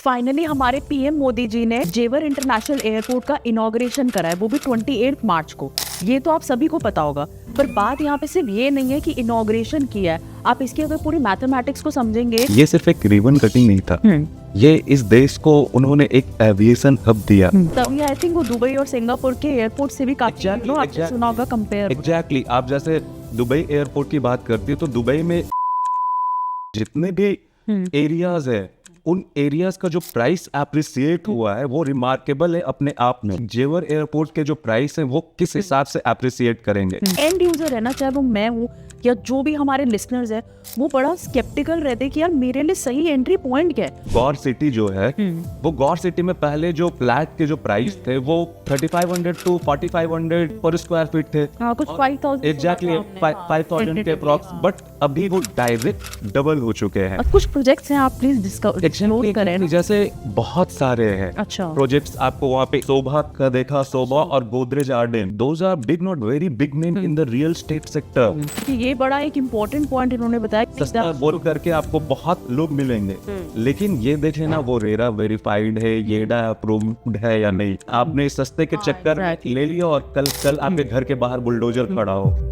Finally हमारे PM Modi ji ने जेवर इंटरनेशनल एयरपोर्ट का इनॉग्रेशन करा है, वो भी 28 मार्च को। ये तो आप सभी को पता होगा, पर बात यहाँ पे सिर्फ ये नहीं है कि इनॉग्रेशन किया है। आप इसकी अगर पूरी मैथमेटिक्स को समझेंगे, ये सिर्फ एक रिबन कटिंग नहीं था, ये इस देश को उन्होंने एक एविएशन हब दिया। तभी आई थिंक वो दुबई और सिंगापुर के एयरपोर्ट से भी काफी आपने सुना होगा कंपेयर। एग्जैक्टली, आप जैसे दुबई एयरपोर्ट की बात करती है तो दुबई में जितने भी एरियाज है, उन एरियाज का जो प्राइस एप्रिसिएट हुआ है वो रिमार्केबल है अपने आप में। जेवर एयरपोर्ट के जो प्राइस है वो किस हिसाब से एप्रिसिएट करेंगे। एंड यूजर है ना, चाहे वो मैं हूँ या जो भी हमारे लिसनर्स है, वो बड़ा स्केप्टिकल रहते कि यार मेरे लिए सही एंट्री पॉइंट क्या है। गौर सिटी जो है वो गौर सिटी में पहले जो फ्लैट के जो प्राइस थे वो 3500 to 4500 पर स्क्वायर फीट थे। हाँ, कुछ 5000 एग्जैक्टली 5000 के अप्रॉक्स, बट अभी वो डायरेक्ट डबल हो चुके हैं। कुछ प्रोजेक्ट्स हैं, आप प्लीज डिस्कस करें। जैसे बहुत सारे हैं अच्छा प्रोजेक्ट्स, आपको वहाँ पे शोभा का देखा, शोभा और Godrej Arden, those are big not very big name in the real estate sector. ये बड़ा एक इम्पोर्टेंट पॉइंट इन्होंने बताया। सस्ता बोल करके आपको बहुत लोग मिलेंगे, लेकिन ये देख लेना वो रेरा वेरीफाइड है, येडा अप्रूव्ड है या नहीं। आपने सस्ते के चक्कर ले लिया और कल आपके घर के बाहर बुलडोजर खड़ा हो।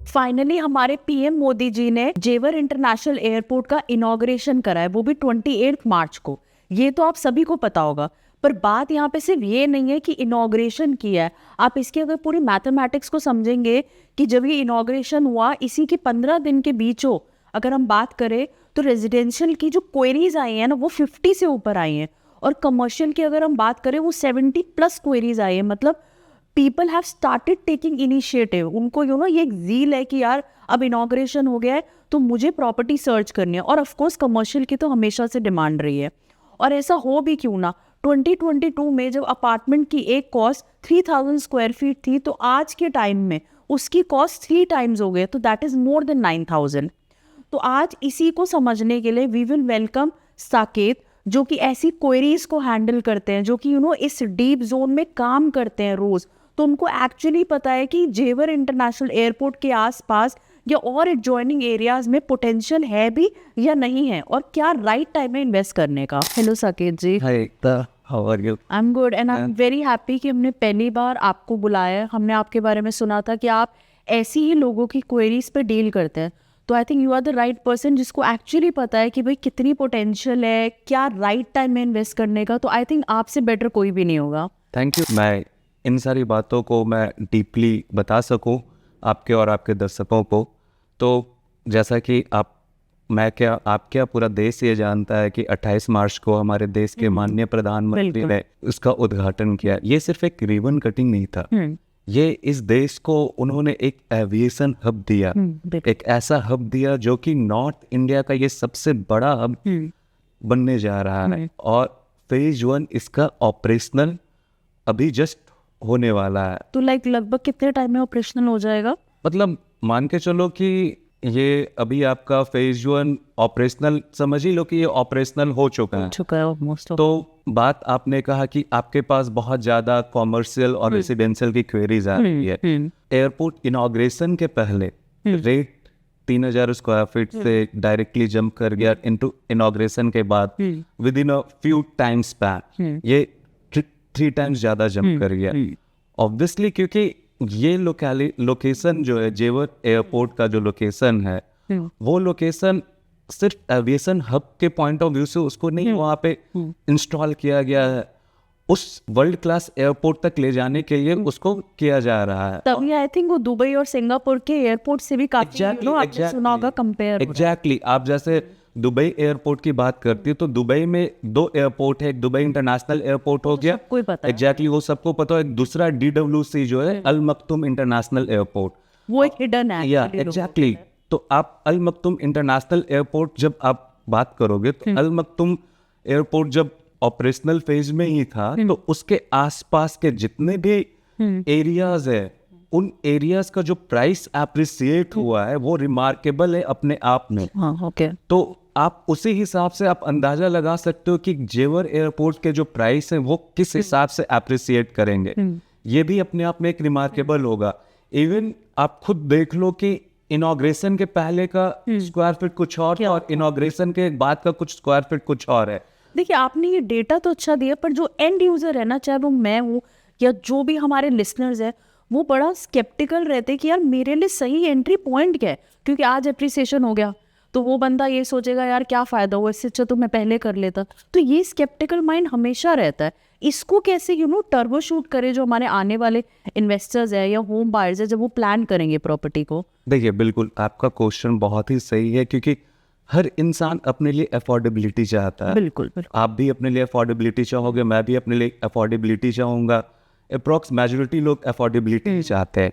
फाइनली हमारे पीएम मोदी जी ने जेवर इंटरनेशनल एयरपोर्ट का इनॉग्रेशन करा है, वो भी 28 मार्च को। ये तो आप सभी को पता होगा, पर बात यहाँ पे सिर्फ ये नहीं है कि इनॉग्रेशन किया है। आप इसकी अगर पूरी मैथमेटिक्स को समझेंगे कि जब ये इनॉग्रेशन हुआ, इसी के 15 दिन के बीचों अगर हम बात करें तो रेजिडेंशियल की जो क्वेरीज आई हैं ना, वो 50 से ऊपर आई हैं, और कमर्शियल की अगर हम बात करें वो 70+ क्वेरीज आई हैं। मतलब people have started taking initiative. उनको ये एक ज़ील है कि यार अब इनॉग्रेशन हो गया है तो मुझे प्रॉपर्टी सर्च करनी है, और ऑफकोर्स कमर्शियल की तो हमेशा से डिमांड रही है। और ऐसा हो भी क्यों ना, 2022 में जब अपार्टमेंट की एक कॉस्ट 3000 स्क्वायर फीट थी, तो आज के टाइम में उसकी कॉस्ट 3 टाइम्स हो गए, तो दैट इज़ मोर देन 9000। तो आज इसी को समझने के लिए वी विल वेलकम साकेत, जो कि ऐसी क्वेरीज को हैंडल करते हैं, जो कि इस डीप जोन में काम करते हैं रोज़। तो उनको एक्चुअली पता है कि जेवर इंटरनेशनल एयरपोर्ट के आसपास या और एडजॉइनिंग एरियाज में पोटेंशियल है भी या नहीं है, और क्या राइट टाइम है इन्वेस्ट करने का। Hello Saket ji. Hi, how are you? I am good and I am very happy कि हमने पहली बार आपको बुलाया है। हमने आपके बारे में सुना था कि आप ऐसी ही लोगों की क्वेरीज पे डील करते हैं, तो I think you are the right person जिसको एक्चुअली पता है कि भाई कितनी पोटेंशियल है, क्या राइट टाइम में इन्वेस्ट करने का। तो आई थिंक आपसे बेटर कोई भी नहीं होगा। Thank you. मैं इन सारी बातों को मैं डीपली बता सकूं आपके और आपके दर्शकों को, तो जैसा कि आप क्या पूरा देश ये जानता है कि 28 मार्च को हमारे देश के माननीय प्रधानमंत्री ने उसका उद्घाटन किया। ये सिर्फ एक रिबन कटिंग नहीं था, ये इस देश को उन्होंने एक एविएशन हब दिया, एक ऐसा हब दिया जो कि नॉर्थ इंडिया का ये सबसे बड़ा हब बनने जा रहा है। और फेज 1 इसका ऑपरेशनल अभी जस्ट होने वाला है। तो लगभग कितने टाइम में ऑपरेशनल हो जाएगा? मतलब मान के चलो कि ये अभी आपका फेज 1 ऑपरेशनल, समझ ही लो कि ये ऑपरेशनल हो चुका है ऑलमोस्ट। तो बात आपने कहा कि आपके पास बहुत ज्यादा कॉमर्शियल और रेसिडेंशियल की क्वेरीज आ रही है। एयरपोर्ट इनॉग्रेशन के पहले रेट 3000 स्क्वायर फीट से डायरेक्टली जंप कर गया इनटू इनॉग्रेशन के बाद with in a few times span ये 3 टाइम्स ज्यादा जंप कर गया। ऑब्वियसली क्योंकि ये लोकेशन जो है, जेवर एयरपोर्ट का जो लोकेशन है, वो लोकेशन सिर्फ एविएशन हब के पॉइंट ऑफ व्यू से उसको नहीं वहाँ पे इंस्टॉल किया गया है, उस वर्ल्ड क्लास एयरपोर्ट तक ले जाने के लिए उसको किया जा रहा है। तभी आई थिंक वो दुबई और सिंगापुर के एयरपोर्ट से भी काफी आपने सुना होगा कंपेयर। एग्जैक्टली, आप जैसे दुबई एयरपोर्ट की बात करती है तो दुबई में 2 एयरपोर्ट है, एक दुबई इंटरनेशनल एयरपोर्ट हो गया, कोई पता है एग्जैक्टली वो सबको पता है। एक दूसरा DWC जो है, अल मक्तुम इंटरनेशनल एयरपोर्ट, वो एक हिडन है। एग्जैक्टली। तो आप अल मक्तुम इंटरनेशनल एयरपोर्ट जब आप बात करोगे तो अल मक्तुम एयरपोर्ट जब ऑपरेशनल फेज में ही था, तो उसके आसपास के जितने भी एरियाज है, उन एरियाज का जो प्राइस एप्रिसिएट हुआ है वो रिमार्केबल है अपने आप में। ओके। तो आप उसी हिसाब से आप अंदाजा लगा सकते हो कि जेवर एयरपोर्ट के जो प्राइस हैं वो किस हिसाब से एप्रिसिएट करेंगे। ये भी अपने आप में एक रिमार्केबल होगा। इवन आप खुद देख लो कि इनॉग्रेशन के पहले का स्क्वायर फीट कुछ और था और इनॉग्रेशन के बाद का कुछ स्क्वायर फीट कुछ और है। देखिए आपने ये डेटा तो अच्छा दिया, पर जो एंड यूजर है ना, चाहे वो मैं हूँ या जो भी हमारे लिसनर्स है, वो बड़ा स्केप्टिकल रहते हैं कि यार मेरे लिए सही एंट्री पॉइंट क्या है, क्योंकि आज एप्रिसिएशन हो गया तो वो बंदा ये सोचेगा यार क्या फ़ायदा हुआ, इससे अच्छा तो मैं पहले कर लेता। तो ये स्केप्टिकल माइंड हमेशा रहता है। इसको कैसे टर्बो शूट करे जो हमारे आने वाले इन्वेस्टर्स है या होम बायर्स है, जब वो प्लान करेंगे प्रॉपर्टी को? देखिए बिल्कुल आपका क्वेश्चन बहुत ही सही है, क्योंकि हर इंसान अपने लिए अफोर्डेबिलिटी चाहता है। बिल्कुल बिल्कुल। आप भी अपने लिए अफोर्डेबिलिटी चाहोगे, मैं भी अपने लिए अफोर्डेबिलिटी चाहूँगा, अप्रॉक्स मेजोरिटी लोग अफोर्डेबिलिटी चाहते हैं।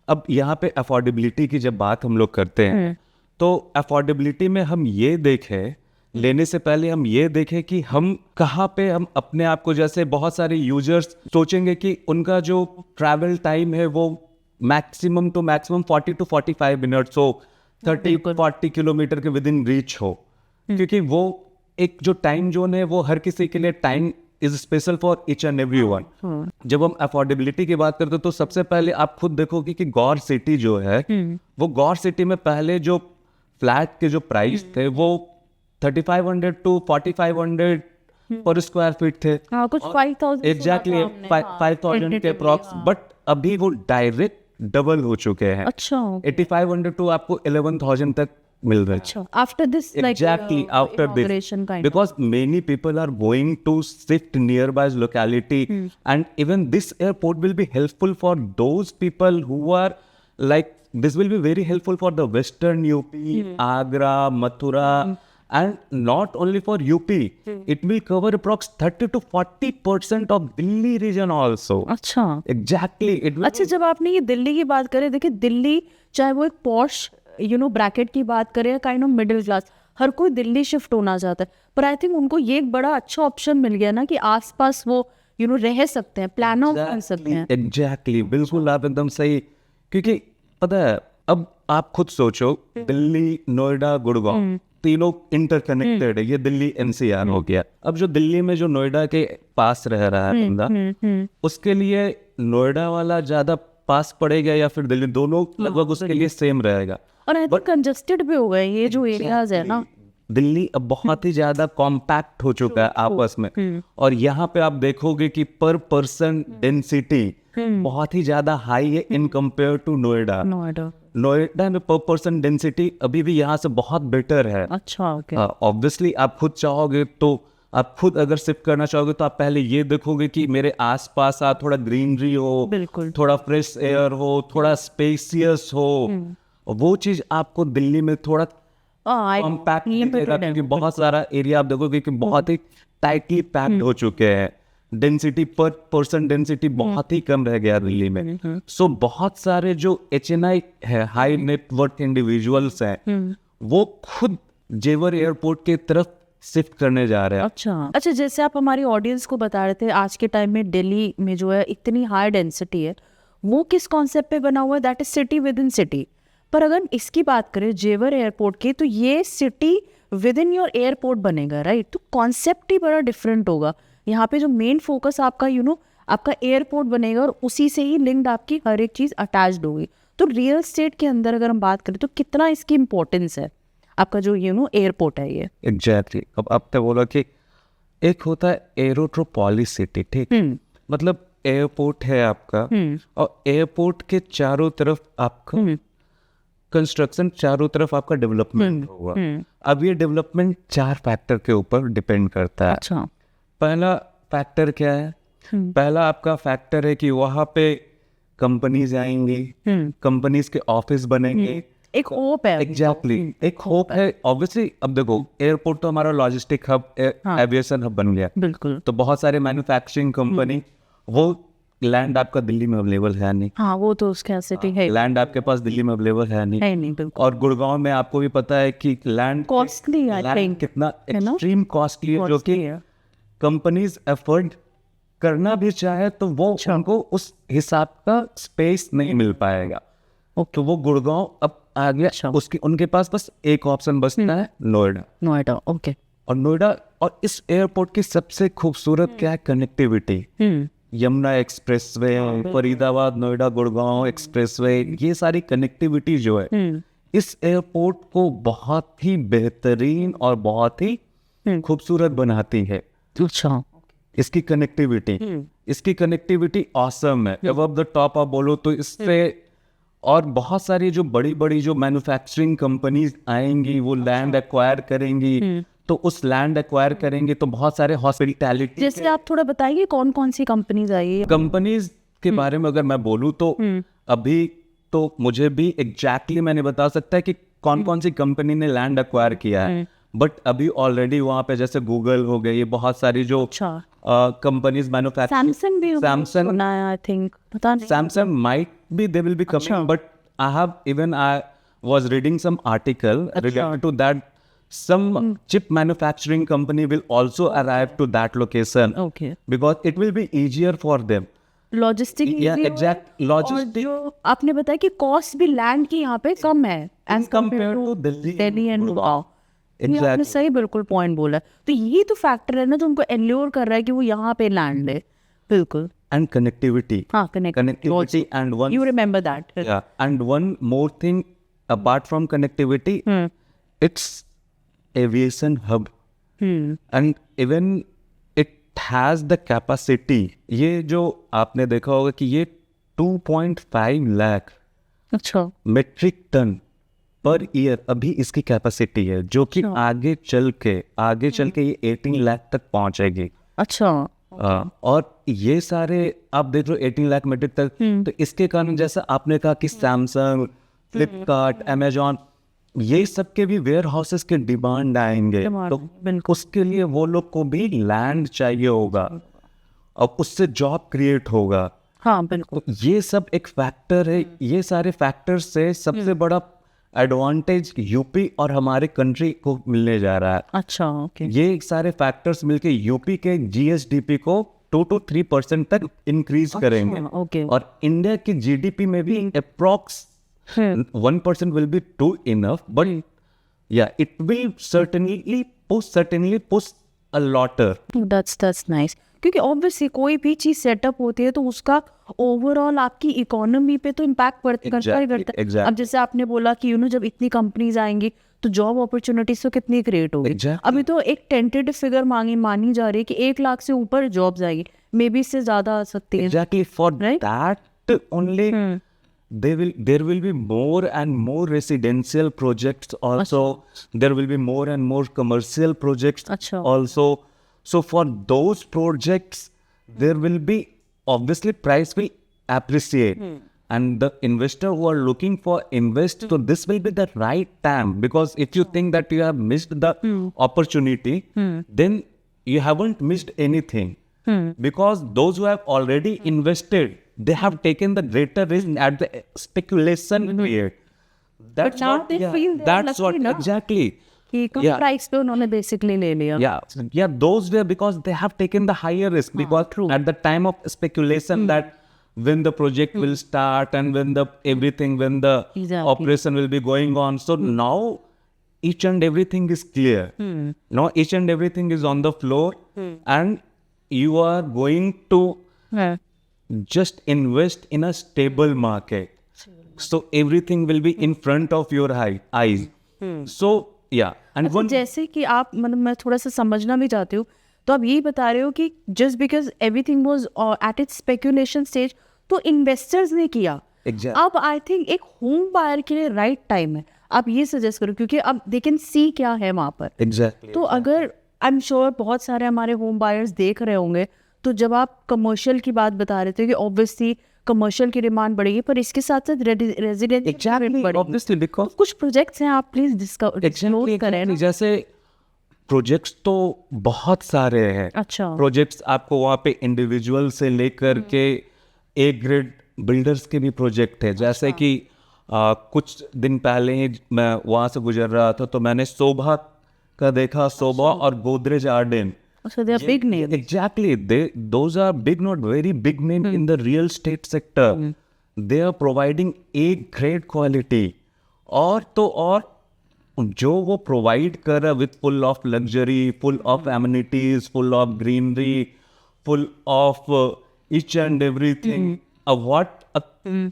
अब यहाँ पे अफोर्डेबिलिटी की जब बात हम लोग करते हैं तो अफोर्डेबिलिटी में हम ये देखें, लेने से पहले हम ये देखें कि हम कहाँ पे हम अपने आप को, जैसे बहुत सारे यूजर्स सोचेंगे कि उनका जो ट्रैवल टाइम है वो maximum to maximum 40 to 45 minutes हो, 30-40 किलोमीटर के विद इन रीच हो, क्योंकि वो एक जो टाइम जोन है वो हर किसी के लिए time is special for each and every one. जब हम अफोर्डेबिलिटी की बात करते हैं तो सबसे पहले आप खुद देखोगे कि गौर सिटी जो है, वो गौर सिटी में पहले जो फ्लैट के जो प्राइस थे वो 3500 to 4500 पर स्क्वायर फीट थे। हाँ, कुछ 5000 एग्जैक्टली 5000 के अप्रॉक्स, बट अभी वो डायरेक्ट डबल हो चुके हैं। अच्छा 8500 to आपको 11,000 तक मिल रहे हैं। After this Exactly after this, because many people are going to shift nearby locality, and even this airport will be helpful for those people who are like, this will be very helpful for the western UP, Agra, Mathura, and not only for UP, it will cover approx 30 to 40% of Delhi region also. अच्छा Exactly, it will अच्छा, जब आपने ये दिल्ली की बात करें, देखिए दिल्ली चाहे वो एक पॉश ब्रैकेट की बात करें, काइंड ऑफ मिडिल क्लास, हर कोई दिल्ली शिफ्ट होना चाहता है, पर आई थिंक उनको ये एक बड़ा अच्छा ऑप्शन मिल गया ना कि आसपास वो रह सकते हैं, प्लान आउट कर सकते हैं। एग्जैक्टली बिल्कुल आप एकदम सही, क्योंकि पता है अब आप खुद सोचो, दिल्ली, नोएडा, गुड़गांव तीनों इंटरकनेक्टेड है, ये दिल्ली एनसीआर हो गया। अब जो दिल्ली में जो नोएडा के पास रह रहा है बंदा, उसके लिए नोएडा वाला ज्यादा पास पड़ेगा या फिर दिल्ली, दोनों लगभग उसके लिए सेम रहेगा। और आई थिंक कंजस्टेड भी हो गए ये जो एरियाज है ना। दिल्ली अब बहुत ही ज्यादा कॉम्पैक्ट हो चुका है आपस में, और यहाँ पे आप देखोगे कि पर पर्सन डेंसिटी बहुत ही ज्यादा हाई है in compare to Noida. Noida में पर पर्सन डेंसिटी अभी भी यहाँ से बहुत बेटर है। अच्छा ओके। ऑब्वियसली आप खुद चाहोगे तो आप खुद अगर शिफ्ट करना चाहोगे तो आप पहले ये देखोगे कि मेरे आसपास थोड़ा ग्रीनरी हो, बिल्कुल, थोड़ा फ्रेश एयर हो, थोड़ा स्पेसियस हो। वो चीज आपको दिल्ली में थोड़ा कॉम्पैक्ट दिखेगा, क्योंकि बहुत सारा एरिया आप देखोगे कि बहुत ही टाइटली पैक्ड हो चुके हैं। डेंसिटी पर पर्सन डेंसिटी बहुत ही कम रह गया दिल्ली में। सो बहुत सारे जो HNI है, हाई नेटवर्थ इंडिविजुअल्स हैं, वो खुद जेवर एयरपोर्ट के तरफ शिफ्ट करने जा रहे हैं। अच्छा, जैसे आप हमारी ऑडियंस को बता रहे थे, आज के टाइम में दिल्ली में जो है इतनी हाई डेंसिटी है, वो किस कॉन्सेप्ट पे बना हुआ है? That is city with in city. पर अगर इसकी बात करें जेवर एयरपोर्ट की, तो ये city with in your airport बनेगा, राइट? तो कॉन्सेप्ट ही बड़ा डिफरेंट होगा। यहाँ पे जो मेन फोकस आपका आपका एयरपोर्ट बनेगा और उसी से ही लिंक्ड आपकी हर एक चीज़ अटैच्ड होगी। तो रियल एस्टेट के अंदर अगर हम बात करें तो कितना इसकी इम्पोर्टेंस है आपका जो एयरपोर्ट है ये? एग्जैक्टली। अब आपने बोला कि एक होता है एरोट्रोपोलिस सिटी, ठीक, मतलब एयरपोर्ट है आपका, और एयरपोर्ट के चारों तरफ आपका कंस्ट्रक्शन, चारों तरफ आपका डेवलपमेंट होगा। अब ये डेवलपमेंट 4 फैक्टर के ऊपर डिपेंड करता है। अच्छा। पहला फैक्टर क्या है? पहला आपका फैक्टर है कि वहाँ पे कंपनीज आएंगी, कंपनीज के ऑफिस बनेंगे, एक होप है। एग्जैक्टली एक होप है। ऑब्वियसली अब देखो, एयरपोर्ट तो हमारा लॉजिस्टिक हब, एविएशन हब बन गया, बिल्कुल। तो बहुत सारे मैन्युफैक्चरिंग कंपनी, वो लैंड आपका दिल्ली में अवेलेबल है नहीं। हाँ, वो तो स्कैर्सिटी है, लैंड आपके पास दिल्ली में अवेलेबल है नहीं, बिल्कुल। और गुड़गांव में आपको भी पता है कि लैंड कॉस्टली, आई थिंक कितना एक्सट्रीम कॉस्टली है, जो कि कंपनीज अफोर्ड करना भी चाहे तो वो उनको उस हिसाब का स्पेस नहीं मिल पाएगा। तो वो गुड़गांव अब आ गया, उसकी उनके पास बस एक ऑप्शन बचता है, नोएडा। ओके। और नोएडा, और इस एयरपोर्ट की सबसे खूबसूरत क्या है? Connectivity. Yamuna expressway, Faridabad Noida Gurgaon expressway, ये सारी कनेक्टिविटी जो है इस एयरपोर्ट को बहुत ही बेहतरीन और बहुत ही खूबसूरत बनाती है। अच्छा। इसकी कनेक्टिविटी ऑसम है। अब द टॉप आप बोलो तो इससे और बहुत सारी जो बड़ी बड़ी जो मैन्युफैक्चरिंग कंपनीज आएंगी वो लैंड एक्वायर करेंगी, तो उस लैंड एक्वायर करेंगे तो बहुत सारे हॉस्पिटैलिटी जैसे आप थोड़ा बताइए कौन कौन सी कंपनीज आई है? कंपनीज के बारे में अगर मैं बोलूँ तो अभी तो मुझे भी एग्जैक्टली मैंने बता सकता है कि कौन कौन सी कंपनी ने लैंड एक्वायर किया है, बट अभी ऑलरेडी वहाँ पे जैसे गूगल हो गई, ये बहुत सारी जो अच्छा। कंपनीज मैन्युफैक्चर, सैमसंग भी Samsung- सुना है, आई थिंक, पता नहीं। Samsung might be they will be coming, but I was reading some article related to that. Some chip manufacturing company will also arrive to that location okay. because it will be easier for them. Logistic Yeah, exact logistic जो आपने बताया कि cost भी land की यहाँ पे कम है as compared to Delhi. Delhi and wow. ये आपने Exactly. सही बिल्कुल पॉइंट बोला है। तो यही तो फैक्टर है ना जो उनको एल्योर कर रहा है कि वो यहाँ पे लैंड है। बिल्कुल। And connectivity. हाँ, Connectivity and one you remember that. yeah, and one more thing apart from connectivity, it's aviation hub. And even it has the capacity. ये जो आपने देखा होगा कि ये 2.5 लाख अच्छा। मेट्रिक टन पर ईयर अभी इसकी कैपेसिटी है, जो कि आगे चल के ये 18 लाख तक पहुंचेगी। अच्छा। और ये सारे आप देख लो 18 लाख मीट्रिक तक, तो इसके कारण जैसा आपने कहा कि सैमसंग, फ्लिपकार्ट, अमेजॉन, ये सब के भी वेयर हाउसेस के डिमांड आएंगे, तो उसके लिए वो लोग को भी लैंड चाहिए होगा और उससे जॉब क्रिएट होगा। हाँ बिल्कुल। तो ये सब एक फैक्टर है। ये सारे फैक्टर्स से सबसे बड़ा एडवांटेज यूपी और हमारे कंट्री को मिलने जा रहा है। अच्छा, ओके। ये सारे फैक्टर्स मिलके यूपी के जीएसडीपी को 2 to 3% तक इंक्रीज करेंगे। ओके। और इंडिया की जीडीपी में भी approx 1% will be too enough, but yeah it will certainly push a lotter. That's nice. क्योंकि ऑब्वियसली कोई भी चीज सेटअप होती है तो उसका ओवरऑल आपकी इकोनॉमी पे तो इम्पैक्ट करता ही करता है। exactly. अब जैसे आपने बोला कि जब इतनी कंपनीज आएंगी तो जॉब अपॉर्चुनिटीज तो कितनी क्रिएट होगी। Exactly. अभी तो एक टेंटेटिव फिगर मानी जा रही है कि 1 लाख से ऊपर जॉब्स आएगी, मे बी इससे ज्यादा आ सकती है। Exactly, for Right? that only there will be more and more residential projects also. There will be more and more commercial projects अच्छा। also. So for those projects, there will be obviously price will appreciate, and the investor who are looking for invest. So this will be the right time, because if you think that you have missed the opportunity, then you haven't missed anything. Because those who have already invested, they have taken the greater risk at the speculation period. That's now what, they yeah, feel they are that's lucky what ना? exactly. कि कम Yeah. Price पे उन्होंने basically ले लिया। Yeah, those were because they have taken the higher risk, because at the time of speculation that when the project will start and when the Exactly. operation will be going on. So now each and everything is clear. Now each and everything is on the floor, and you are going to हाँ। just invest in a stable market. So everything will be in front of your eyes. So yeah, and अच्छा, one जैसे कि आप मैं थोड़ा सा समझना भी चाहती हूँ, तो आप यही बता रहे हो कि just because everything was at its speculation stage तो इन्वेस्टर्स ने किया। Exactly. अब आई थिंक एक होम बायर के लिए राइट टाइम है, आप ये सजेस्ट करो, क्योंकि अब दे कैन सी क्या है वहाँ पर। exactly. तो अगर आई एम श्योर बहुत सारे हमारे होम बायर्स देख रहे होंगे, तो जब आप कमर्शियल की बात बता रहे थे कि ऑब्वियसली कमर्शियल की डिमांड बढ़ेगी, पर इसके साथ साथ रेजिडेंशियल Exactly, obviously, because कुछ प्रोजेक्ट्स हैं, आप प्लीज डिस्कस करें ना। जैसे प्रोजेक्ट्स तो बहुत सारे हैं। अच्छा। प्रोजेक्ट्स आपको वहाँ पे इंडिविजुअल से लेकर के ए ग्रेड बिल्डर्स के भी प्रोजेक्ट है। जैसे कि कुछ दिन पहले ही मैं वहाँ से गुजर रहा था, तो मैंने शोभा का देखा, शोभा और Godrej Arden. So they are big names. Exactly. Those are big, not very big name in the real estate sector. They are providing a great quality. और जो वो provide कर रहा with full of luxury, full of amenities, full of greenery, full of each and everything. What a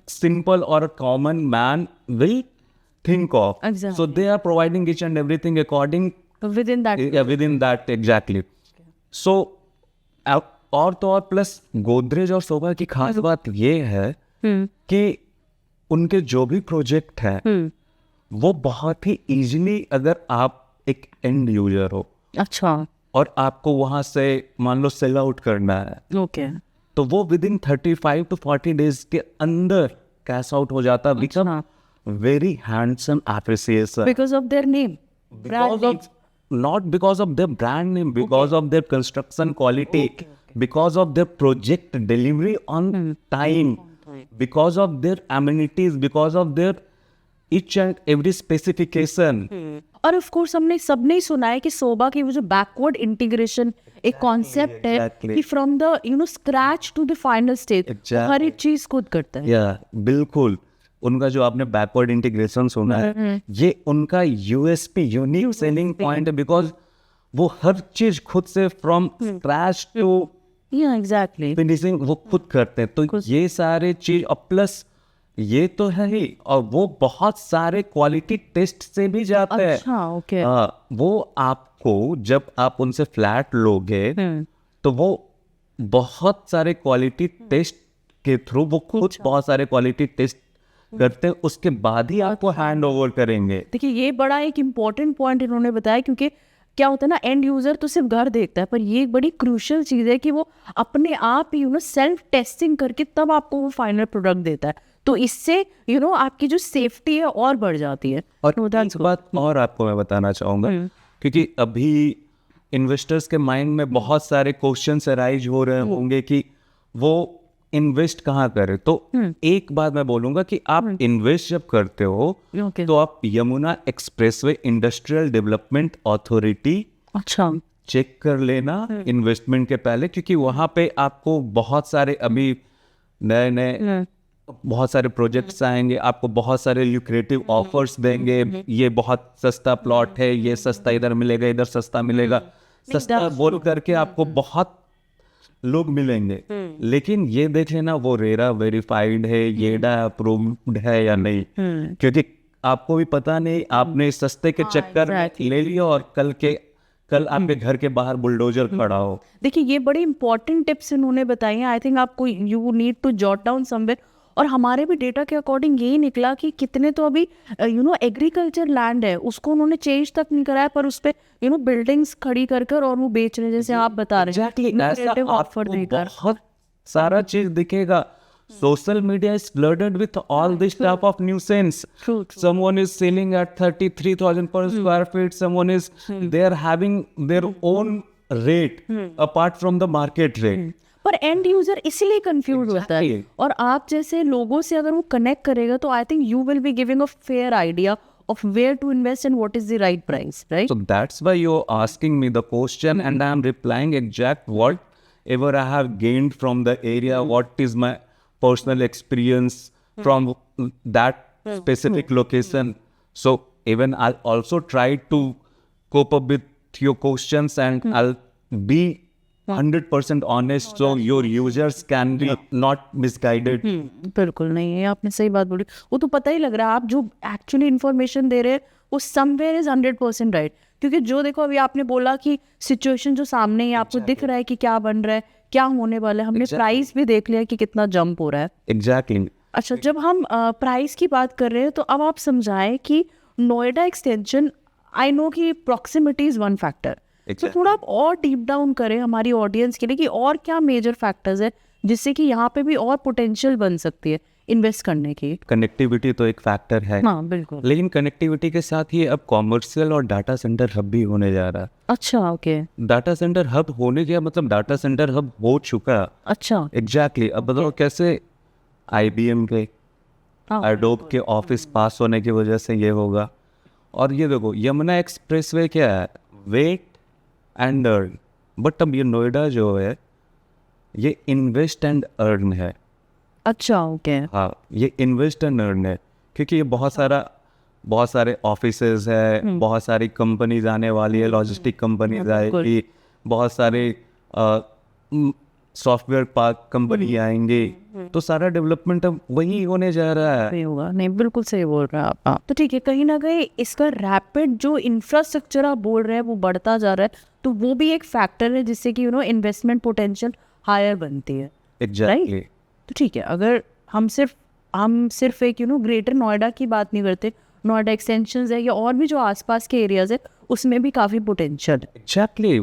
simple or a common man will think of. Exactly. So they are providing each and everything according with in that या with in that exactly. सो और तो और plus Godrej और शोभा की खास बात ये है कि उनके जो भी प्रोजेक्ट है वो बहुत ही इजीली, अगर आप एक एंड यूजर हो अच्छा और आपको वहां से मान लो सेल आउट करना है, ओके तो वो विद इन 35 to 40 डेज के अंदर कैश आउट हो जाता. Become very handsome appreciation because of their name because of not because of their brand name, because of their construction quality, because of their project delivery on time, because of their amenities, because of their each and every specification. और of course हमने सबने ही सुना है कि सोबा की वो जो backward integration एक कॉन्सेप्ट है exactly. कि from the scratch to the final stage Exactly. हर एक चीज खुद करता है. या बिल्कुल, उनका जो आपने बैकवर्ड इंटीग्रेशन सुना है ये उनका यूएसपी यूनिक सेलिंग पॉइंट है, बिकॉज वो हर चीज खुद से फ्रॉम स्क्रैच टू या एग्जैक्टली फिनिशिंग वो खुद करते हैं. तो ये सारे चीज और प्लस ये तो है ही, और वो बहुत सारे क्वालिटी टेस्ट से भी जाते हैं. अच्छा ओके वो आपको जब आप उनसे फ्लैट लोगे तो वो बहुत सारे क्वालिटी टेस्ट के थ्रू वो खुद बहुत सारे क्वालिटी टेस्ट करते हैं, उसके बाद ही आपको हैंड ओवर करेंगे. देखिए ये बड़ा एक इम्पॉर्टेंट पॉइंट इन्होंने बताया, क्योंकि क्या होता है ना, एंड यूजर तो सिर्फ घर देखता है, पर ये एक बड़ी क्रूशियल चीज़ है कि वो अपने आप ही सेल्फ टेस्टिंग करके तब आपको वो फाइनल प्रोडक्ट देता है. तो इससे आपकी जो सेफ्टी है और बढ़ जाती है. और एक बात और आपको मैं बताना चाहूँगा, क्योंकि अभी इन्वेस्टर्स के माइंड में बहुत सारे क्वेश्चंस अराइज हो रहे होंगे कि वो इन्वेस्ट कहाँ करें. तो एक बात मैं बोलूँगा कि आप इन्वेस्ट जब करते हो ओके तो आप Yamuna expressway industrial development authority अच्छा चेक कर लेना इन्वेस्टमेंट के पहले, क्योंकि वहाँ पे आपको बहुत सारे अभी नए नए बहुत सारे प्रोजेक्ट्स आएंगे, आपको बहुत सारे ल्यूक्रेटिव ऑफर्स देंगे. ये बहुत सस्ता प्लॉट है, ये सस्ता इधर मिलेगा, इधर सस्ता मिलेगा, सस्ता बोल करके आपको बहुत लोग मिलेंगे. लेकिन ये देख लेना वो रेरा वेरीफाइड है, येडा अप्रूव्ड है या नहीं, क्योंकि आपको भी पता नहीं, आपने सस्ते के चक्कर में ले लिया और कल आपके घर के बाहर बुलडोजर खड़ा हो. देखिए ये बड़ी इंपॉर्टेंट टिप्स इन्होंने बताई हैं. आई थिंक आपको you need to jot down somewhere. और हमारे भी डेटा के अकॉर्डिंग यही निकला कि कितने तो अभी एग्रीकल्चर लैंड है उसको उन्होंने चेंज तक नहीं कराया, पर उस पे बिल्डिंग्स खड़ी कर कर और वो बेच रहे हैं, जैसे आप बता रहे हैं ऑफर देकर. बहुत सारा चीज दिखेगा. Social media is flooded with all this type of nuisance. True. Someone is selling at 33,000 per square feet. Someone is they are having their own rate apart from the market rate. पर and user इसीलिए confuse होता है. Exactly. और आप जैसे लोगों से अगर वो कनेक्ट करेगा तो I think you will be giving a fair idea of where to invest and what is the right price, right? So that's why you're asking me the question, and I'm replying exact whatever I have gained from the area, what is my personal experience from that specific location. So even I'll also try to cope up with your questions, and I'll be 100% honest, so your users can be not misguided. बिल्कुल नहीं है, आपने सही बात बोली. वो तो पता ही लग रहा है आप जो एक्चुअली इन्फॉर्मेशन दे रहे हैं वो समवेयर इज 100% राइट. क्योंकि जो देखो अभी आपने बोला कि सिचुएशन जो सामने है आपको दिख रहा है कि क्या बन रहा है, क्या होने वाला है. हमने प्राइस भी देख लिया कि कितना जंप हो रहा है. Exactly. अच्छा, जब हम प्राइस की बात कर रहे हैं तो अब आप समझाएं कि नोएडा एक्सटेंशन, आई नो कि प्रॉक्सिमिटी इज वन फैक्टर, तो थोड़ा आप और डीप डाउन करें हमारी ऑडियंस के लिए कि और क्या मेजर फैक्टर्स है जिससे कि यहाँ पे भी और पोटेंशियल बन सकती है इन्वेस्ट करने की. कनेक्टिविटी तो एक फैक्टर है. हाँ बिल्कुल. लेकिन कनेक्टिविटी के साथ ही अब कॉमर्शियल और डाटा सेंटर हब भी होने जा रहा है. अच्छा ओके. डाटा सेंटर हब होने के मतलब डाटा सेंटर हब हो चुका. अच्छा एग्जैक्टली. अब बताओ कैसे IBM के एडोब के ऑफिस पास होने की वजह से ये होगा. और ये देखो यमुना एक्सप्रेसवे क्या है, वेट एंड अर्न. बट अब ये नोएडा जो है ये इन्वेस्ट एंड अर्न है. अच्छा ओके. हाँ, ये इन्वेस्ट एंड अर्न है, क्योंकि ये बहुत सारे ऑफिसेज है, बहुत सारी कंपनीज आने वाली है, लॉजिस्टिक कंपनीज आएगी, बहुत सारे सॉफ्टवेयर पार्क कंपनी आएंगे, तो सारा डेवलपमेंट अब वही होने जा रहा है। नहीं होगा, नहीं बिल्कुल सही बोल रहे हैं आप। हाँ, तो ठीक है, कहीं ना कहीं इसका रैपिड जो इंफ्रास्ट्रक्चर आप बोल रहे हैं वो बढ़ता जा रहा है, तो वो भी एक फैक्टर है जिससे कि इन्वेस्टमेंट पोटेंशियल हायर बनती है। एग्जैक्टली। तो ठीक है, अगर हम सिर्फ एक ग्रेटर नोएडा की बात नहीं करते, नोएडा एक्सटेंशंस है या और भी जो आसपास के एरियाज है उसमें भी काफ़ी पोटेंशियल है। एग्जैक्टली।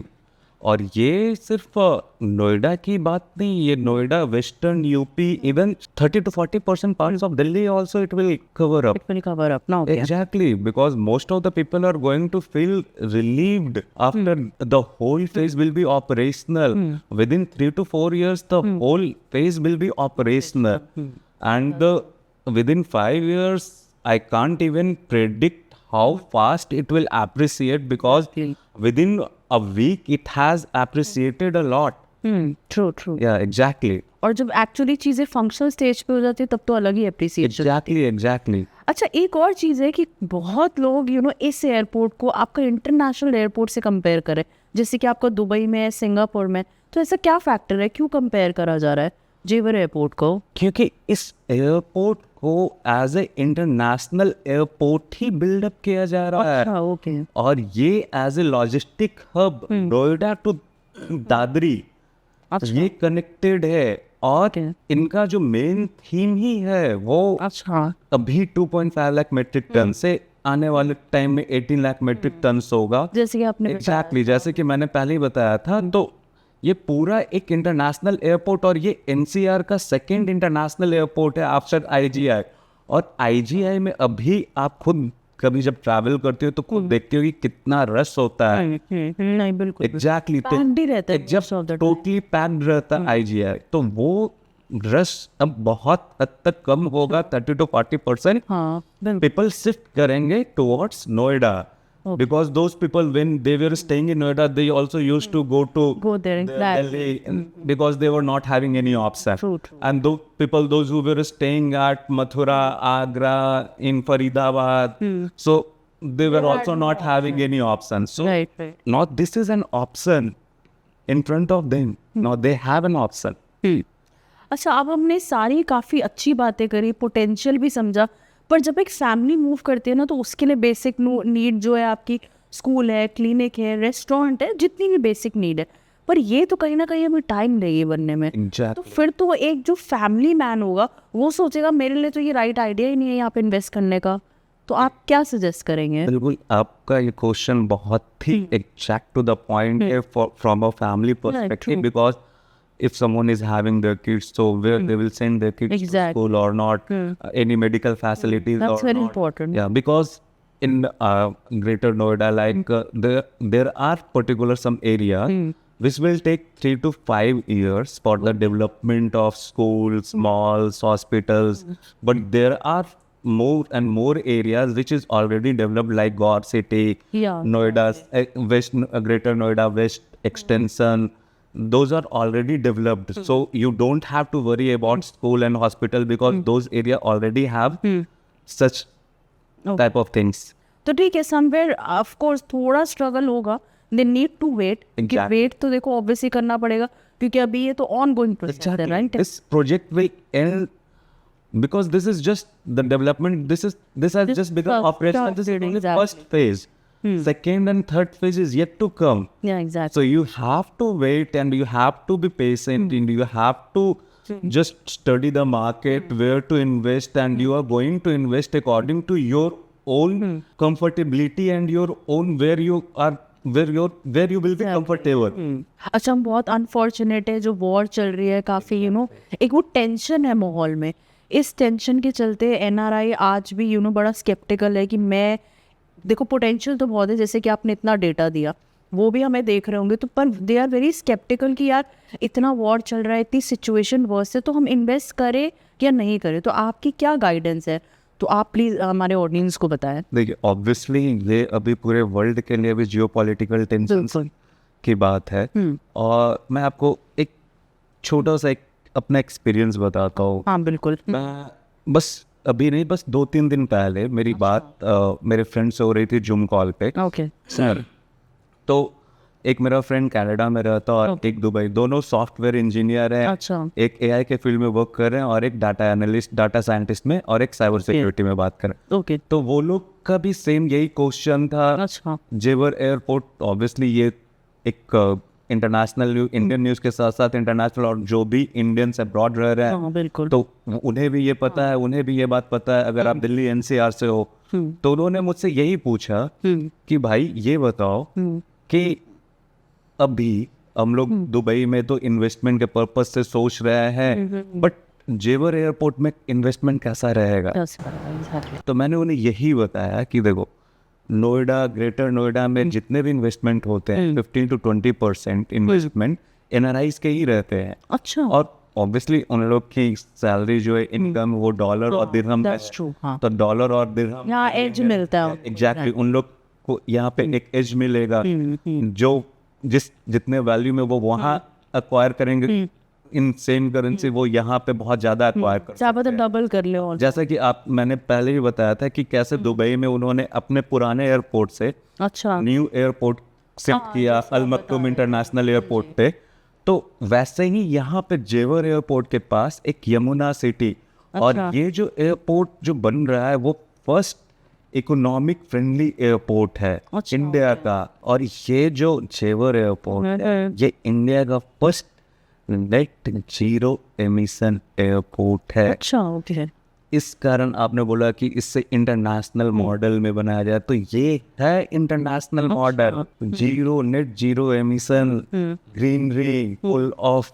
और ये सिर्फ नोएडा की बात नहीं, ये Noida, western UP, even 30 to 40% parts of Delhi also it will cover up. It will cover up now. Exactly, because most of the people are going to feel relieved after the whole phase will be operational. Within 3 to 4 years, the whole phase will be operational. And within 5 years, I can't even predict how fast it will appreciate, because within a week it has appreciated a lot. True. Yeah, exactly. और जब actually चीज़ें functional stage पे हो जाती है तब तो अलग ही अप्रिसिएशन। Exactly. अच्छा, एक और चीज़ है कि बहुत लोग इस एयरपोर्ट को आपका इंटरनेशनल एयरपोर्ट से कंपेयर करें, जैसे कि आपका दुबई में है, सिंगापुर में, तो ऐसा क्या फैक्टर है, क्यों कंपेयर करा जा रहा है जेवर एयरपोर्ट को? क्योंकि इस एयरपोर्ट को एज ए इंटरनेशनल एयरपोर्ट ही बिल्डअप किया जा रहा है। अच्छा, ओके। और ये as a logistic hub Noida to Dadri ये कनेक्टेड है। और इनका जो मेन थीम ही है वो अभी 2.5 लाख मेट्रिक टन से आने वाले टाइम में 18 लाख मेट्रिक टन होगा, जैसे कि आपने एग्जैक्टली जैसे कि मैंने पहले ही बताया था। तो ये पूरा एक इंटरनेशनल एयरपोर्ट, और ये एनसीआर का सेकंड इंटरनेशनल एयरपोर्ट है आफ्टर आईजीआई। और आईजीआई में अभी आप खुद कभी जब ट्रैवल करते हो तो खुद देखते हो कि कितना रश होता है। नहीं बिल्कुल एग्जैक्टली, packed ही रहता है जब टोटली पैक्ड रहता है आईजीआई, तो वो रश अब बहुत हद तक कम होगा। 30 to 40% पीपल शिफ्ट करेंगे towards Noida, because those people when they were staying in Noida they also used to go there Delhi, because they were not having any option. True. And those who were staying at Mathura, Agra, in Faridabad, so they were also not having any option. So now this is an option in front of them. Now they have an option. अच्छा, अब हमने सारी काफ़ी अच्छी बातें करी, potential भी समझा, पर जब एक फैमिली मूव करती है ना तो उसके लिए बेसिक नीड जो है आपकी स्कूल है, क्लिनिक है, रेस्टोरेंट है, जितनी भी बेसिक नीड है, पर ये तो कहीं ना कहीं हमें टाइम लगेगी बनने में। तो फिर तो एक जो फैमिली मैन होगा वो सोचेगा मेरे लिए तो ये राइट आइडिया ही नहीं है यहाँ पे इन्वेस्ट करने का। तो आप क्या सजेस्ट करेंगे? बिल्कुल, आपका ये क्वेश्चन बहुत ही एग्जैक्ट टू द पॉइंट है from a family perspective, because if someone is having their kids, so where they will send their kids to school or not, any medical facilities that's or very not. important. Yeah, because in Greater Noida, like there are particular some area which will take 3 to 5 years for the development of schools, malls, hospitals, but there are more and more areas which is already developed, like Gaur City, Noida's Greater Noida West Extension. Those are already developed, so you don't have to worry about school and hospital, because those area already have such type of things. तो ठीक है, somewhere of course थोड़ा struggle होगा, they need to wait. कि wait तो देखो obviously करना पड़ेगा, क्योंकि अभी ये तो ongoing process है, right? This project will end because this is just the development. This has just become operational. This is only first phase. Second and third phase is yet to come. Yeah, exactly. So you have to wait, and you have to be patient, and you have to just study the market, where to invest, and you are going to invest according to your own comfortability and your own where you will be comfortable. अच्छा, हम बहुत unfortunate है जो war चल रही है, काफ़ी एक वो टेंशन है माहौल में। इस टेंशन के चलते एनआरआई आज भी बड़ा स्केप्टिकल है कि मैं देखो पोटेंशियल तो बहुत है, जैसे कि आपने इतना डेटा दिया वो भी हमें देख रहे होंगे, तो पर दे आर वेरी स्केप्टिकल कि यार इतना वॉर चल रहा है, इतनी सिचुएशन वर्स है, तो हम इन्वेस्ट करें या नहीं करें? तो आपकी क्या गाइडेंस है? तो आप प्लीज़ हमारे ऑडियंस को बताएं। देखिए, ऑब्वियसली ये अभी पूरे वर्ल्ड के लिए भी जियोपॉलिटिकल टेंशन की बात है, और मैं आपको एक छोटा सा अपना एक्सपीरियंस बताता हूँ। हाँ बिल्कुल। मैं बस अभी नहीं, बस 2-3 दिन पहले मेरी बात मेरे फ्रेंड से हो रही थी जूम कॉल पे। ओके सर, तो एक मेरा फ्रेंड कनाडा में रहता है और एक दुबई, दोनों सॉफ्टवेयर इंजीनियर है। अच्छा। एक एआई के फील्ड में वर्क कर रहे हैं और एक डाटा एनालिस्ट, डाटा साइंटिस्ट में, और एक साइबर सिक्योरिटी में बात कर रहे हैं। ओके। तो वो लोग का भी सेम यही क्वेश्चन था। अच्छा। जेवर एयरपोर्ट ऑब्वियसली ये एक इंटरनेशनल इंडियन न्यूज़ के साथ साथ इंटरनेशनल, और जो भी इंडियंस अब्रॉड रह रहे हैं हाँ, बिल्कुल। तो उन्हें भी ये पता है, उन्हें भी ये बात पता है। अगर आप दिल्ली एनसीआर से हो तो उन्होंने मुझसे यही पूछा कि भाई ये बताओ कि अभी हम लोग दुबई में तो इन्वेस्टमेंट के पर्पज से सोच रहे हैं, बट जेवर एयरपोर्ट में इन्वेस्टमेंट कैसा रहेगा। तो मैंने उन्हें यही बताया कि देखो, नोएडा, ग्रेटर नोएडा में जितने भी इन्वेस्टमेंट होते हैं 15 to 20% इन्वेस्टमेंट एनआरआईज के ही रहते हैं। अच्छा। और ऑब्वियसली उन लोग की सैलरी जो है, इनकम, वो डॉलर और दिरहम में That's true, हाँ। तो डॉलर और दिरहम यहाँ एज मिलता है। एग्जैक्टली उन लोग को यहाँ पे एक एज मिलेगा जो जितने वैल्यू में वो वहाँ एक्वायर करेंगे इन सेम करेंसी, वो यहाँ पे बहुत ज्यादा एक्वायर कर चाहे तो डबल कर ले। और जैसा कि मैंने पहले ही बताया था कि कैसे दुबई में उन्होंने अपने पुराने एयरपोर्ट से अच्छा। न्यू एयरपोर्ट शिफ्ट किया अल मक्तूम इंटरनेशनल एयरपोर्ट पे, तो वैसे ही यहाँ पे जेवर एयरपोर्ट के पास एक यमुना सिटी, और ये जो एयरपोर्ट जो बन रहा है वो फर्स्ट इकोनॉमिक फ्रेंडली एयरपोर्ट है इंडिया का। और ये जो जेवर एयरपोर्ट है ये इंडिया का first net zero emission airport है। अच्छा, ओके। इस कारण आपने बोला कि इससे इंटरनेशनल मॉडल में बनाया जाए, तो ये है international model, zero net zero emission, greenery, full of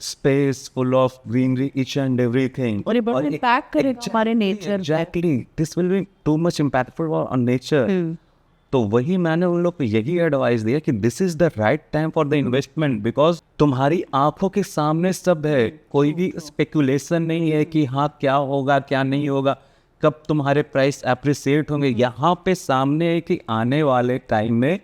space, full of greenery, each and everything. और ये बहुत इम्पैक्ट करेगा हमारे nature. Exactly, this will be too much impactful on nature. तो वही मैंने उन लोग को यही एडवाइस दिया कि this is the right time for the investment, because तुम्हारी आंखों के सामने सब है, कोई भी स्पेकुलेशन नहीं है कि हाँ क्या होगा क्या नहीं होगा, कब तुम्हारे प्राइस अप्रिसिएट होंगे। यहाँ पे सामने है कि आने वाले टाइम में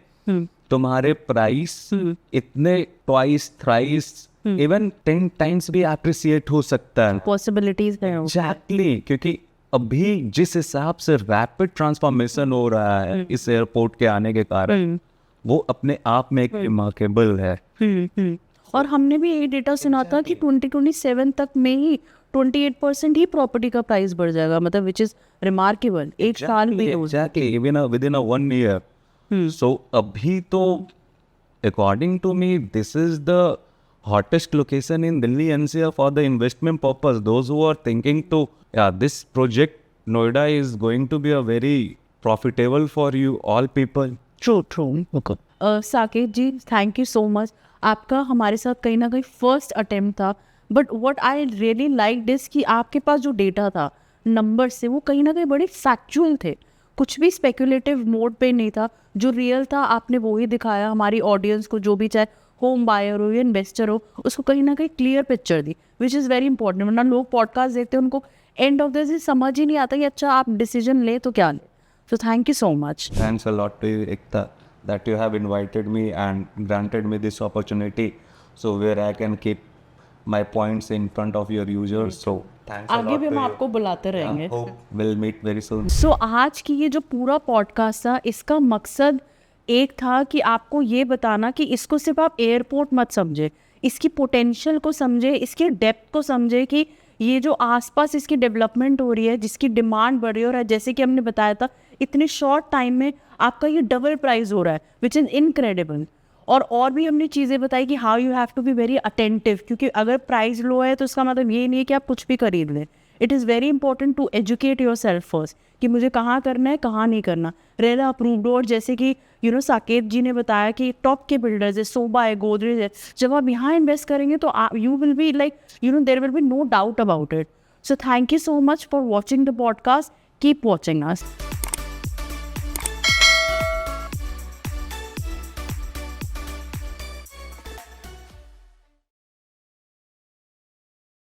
तुम्हारे प्राइस इतने ट्वाइस, थ्राइस, इवन 10 टाइम्स भी अप्रिसिएट हो सकता है। पॉसिबिलिटीज है। एग्जैक्टली, क्योंकि अभी जिस हिसाब से रैपिड ट्रांसफॉर्मेशन हो रहा है इस एयरपोर्ट के आने के कारण, वो अपने आप में एक रिमार्केबल है। और हमने भी ये डेटा सुना था कि 2027 तक में ही 28% ही प्रॉपर्टी का प्राइस बढ़ जाएगा, मतलब विच इज रिमार्केबल। एक साल में एग्जैक्टली, विदिन 1 ईयर। सो अभी तो according to me this is the hottest location in Delhi NCR for the investment purpose. Those who are thinking to, this project Noida is going to be a very profitable for you all people. True. Saket ji, thank you so much. आपका हमारे साथ कहीं ना कहीं first attempt था, but what I really like this कि आपके पास जो डेटा था, नंबर से, वो कहीं ना कहीं बड़े फैक्चुअल थे, कुछ भी स्पेकुलेटिव मोड पे नहीं था। जो रियल था आपने वो ही दिखाया हमारी ऑडियंस को, जो भी चाहे होम बायर हो या इन्वेस्टर हो, उसको कहीं ना कहीं clear picture the, which is very important. वरना लोग पॉडकास्ट देखते हैं, उनको एंड ऑफ दिस समझ ही नहीं आता कि अच्छा आप डिसीजन ले तो क्या ले। सो thank you so much. Thanks a lot to you, Ekta, that you have invited me and granted me this opportunity, so where I can keep my points in front of your users. So thanks a आगे lot भी to हम you. आपको बुलाते रहेंगे। Hope we'll meet very soon. सो आज की ये जो पूरा पॉडकास्ट था, इसका मकसद एक था कि आपको ये बताना कि इसको सिर्फ आप एयरपोर्ट मत समझे, इसकी पोटेंशियल को समझे, इसके डेप्थ को समझे कि ये जो आसपास इसकी डेवलपमेंट हो रही है, जिसकी डिमांड बढ़ रही है, और जैसे कि हमने बताया था इतने शॉर्ट टाइम में आपका ये डबल प्राइस हो रहा है, विच इज़ इनक्रेडिबल। और भी हमने चीज़ें बताई कि how you have to be very attentive, क्योंकि अगर प्राइस लो है तो इसका मतलब ये नहीं है कि आप कुछ भी खरीद लें। It is very important to educate yourself first कि मुझे कहाँ करना है, कहाँ नहीं करना। रेरा अप्रूव्ड, और जैसे कि साकेत जी ने बताया कि टॉप के बिल्डर्स है, सोबा है, गोदरेज है, जब आप यहाँ इन्वेस्ट करेंगे तो you will be like there will be no doubt about it. So thank you so much for watching the podcast, keep watching us.